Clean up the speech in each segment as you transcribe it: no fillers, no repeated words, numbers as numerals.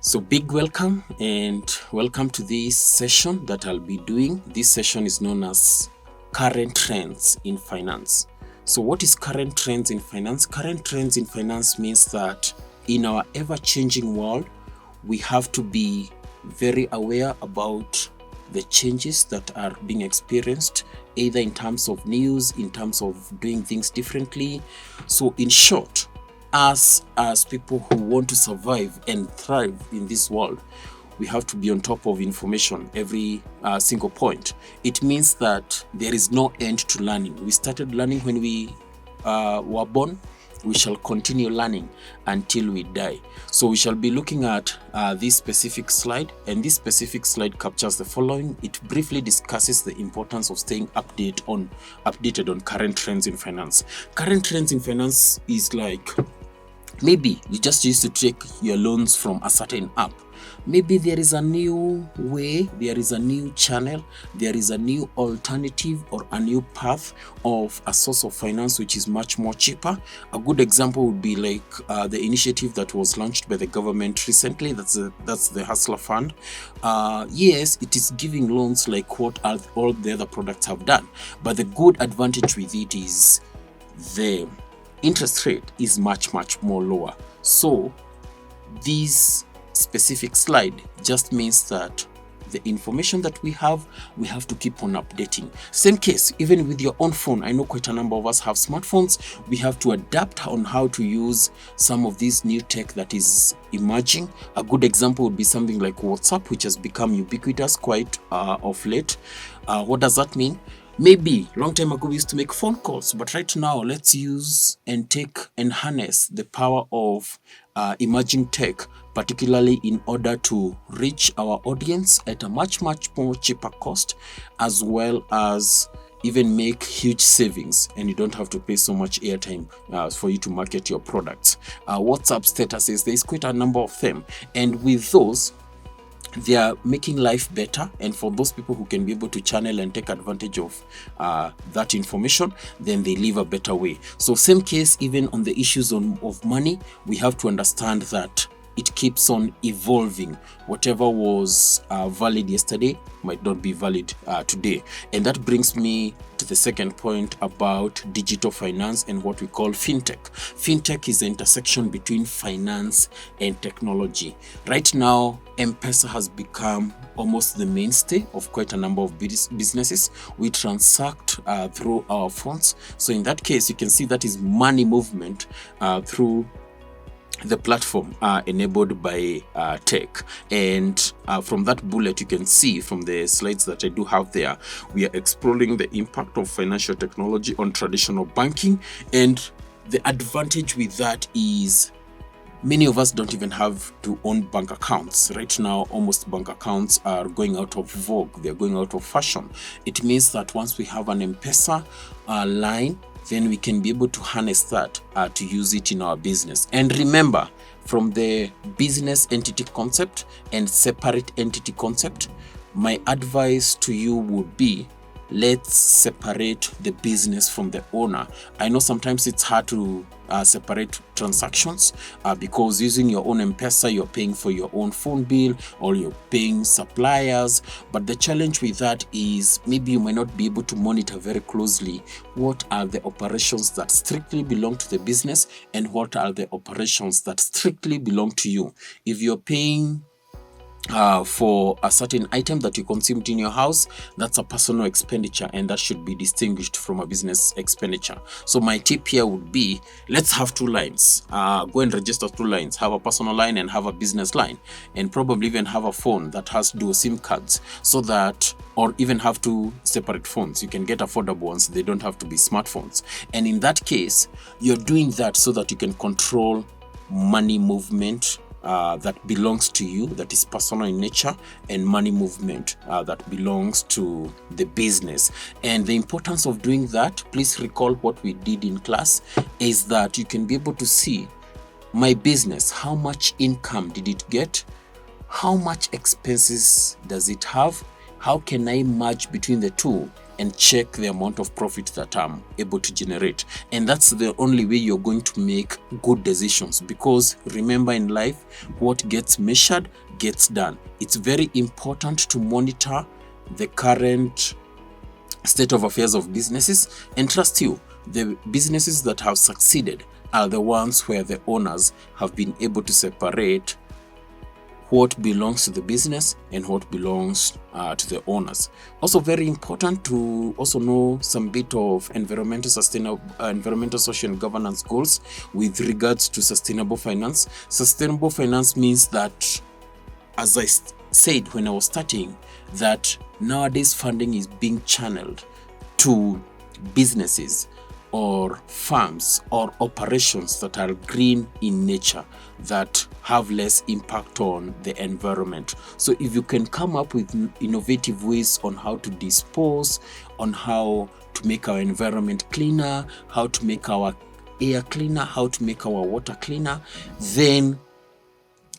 So big welcome and welcome to this session that I'll be doing. This session is known as current trends in finance. So what is current trends in finance? Current trends in finance means that in our ever-changing world, we have to be very aware about the changes that are being experienced, either in terms of news, in terms of doing things differently. So in short, as people who want to survive and thrive in this world, we have to be on top of information every single point. It means that there is no end to learning. We started learning when we were born. We shall continue learning until we die. So we shall be looking at this specific slide, and this specific slide captures the following. It briefly discusses the importance of staying updated on current trends in finance. Current trends in finance is like, maybe you just used to take your loans from a certain app. Maybe there is a new way, there is a new channel, there is a new alternative or a new path of a source of finance which is much more cheaper. A good example would be like the initiative that was launched by the government recently. That's the Hustler Fund. Yes, it is giving loans like what all the other products have done, but the good advantage with it is the interest rate is much more lower. So this specific slide just means that the information that we have to keep on updating. Same case, even with your own phone. I know quite a number of us have smartphones. We have to adapt on how to use some of this new tech that is emerging. A good example would be something like WhatsApp, which has become ubiquitous quite of late. What does that mean? Maybe long time ago we used to make phone calls, but right now let's use and take and harness the power of emerging tech, particularly in order to reach our audience at a much more cheaper cost, as well as even make huge savings, and you don't have to pay so much airtime for you to market your products. WhatsApp statuses, there's quite a number of them, and with those, they are making life better. And for those people who can be able to channel and take advantage of that information, then they live a better way. So same case, even on the issues of money, we have to understand that it keeps on evolving. Whatever was valid yesterday might not be valid today. And that brings me to the second point about digital finance and what we call fintech. Fintech is the intersection between finance and technology. Right now, M-Pesa has become almost the mainstay of quite a number of businesses. We transact through our phones. So in that case, you can see that is money movement through the platform enabled by tech. And from that bullet, you can see from the slides that I do have there, we are exploring the impact of financial technology on traditional banking. And the advantage with that is many of us don't even have to own bank accounts. Right now, almost bank accounts are going out of vogue. They're going out of fashion. It means that once we have an M-Pesa line, then we can be able to harness that to use it in our business. And remember, from the business entity concept and separate entity concept, my advice to you would be, let's separate the business from the owner. I know sometimes it's hard to separate transactions because using your own M-Pesa, you're paying for your own phone bill or you're paying suppliers. But the challenge with that is maybe you might not be able to monitor very closely what are the operations that strictly belong to the business and what are the operations that strictly belong to you. If you're paying for a certain item that you consumed in your house, that's a personal expenditure, and that should be distinguished from a business expenditure. So my tip here would be, let's have two lines. Go and register two lines. Have a personal line and have a business line, and probably even have a phone that has dual SIM cards, so that, or even have two separate phones. You can get affordable ones. They don't have to be smartphones. And in that case, you're doing that so that you can control money movement that belongs to you, that is personal in nature, and money movement that belongs to the business. And the importance of doing that, please recall what we did in class, is that you can be able to see my business, how much income did it get, how much expenses does it have, how can I merge between the two and check the amount of profit that I'm able to generate. And that's the only way you're going to make good decisions, because remember, in life, what gets measured gets done. It's very important to monitor the current state of affairs of businesses, and trust you, the businesses that have succeeded are the ones where the owners have been able to separate what belongs to the business and what belongs to the owners. Also very important to also know some bit of environmental, social and governance goals with regards to sustainable finance. Sustainable finance means that, as I said when I was starting, that nowadays funding is being channeled to businesses or farms or operations that are green in nature, that have less impact on the environment. So if you can come up with innovative ways on how to dispose, on how to make our environment cleaner, how to make our air cleaner, how to make our water cleaner, then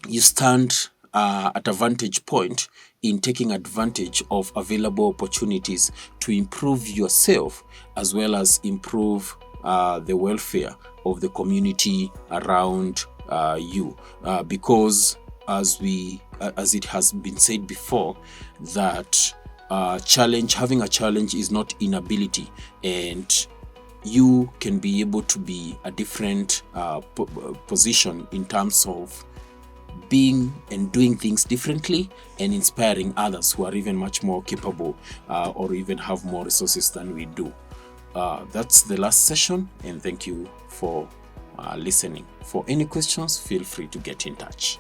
you stand at a vantage point in taking advantage of available opportunities to improve yourself, as well as improve the welfare of the community around you. Because as it has been said before, that having a challenge is not inability, and you can be able to be a different position in terms of being and doing things differently and inspiring others who are even much more capable or even have more resources than we do. That's the last session, and thank you for listening. For any questions, feel free to get in touch.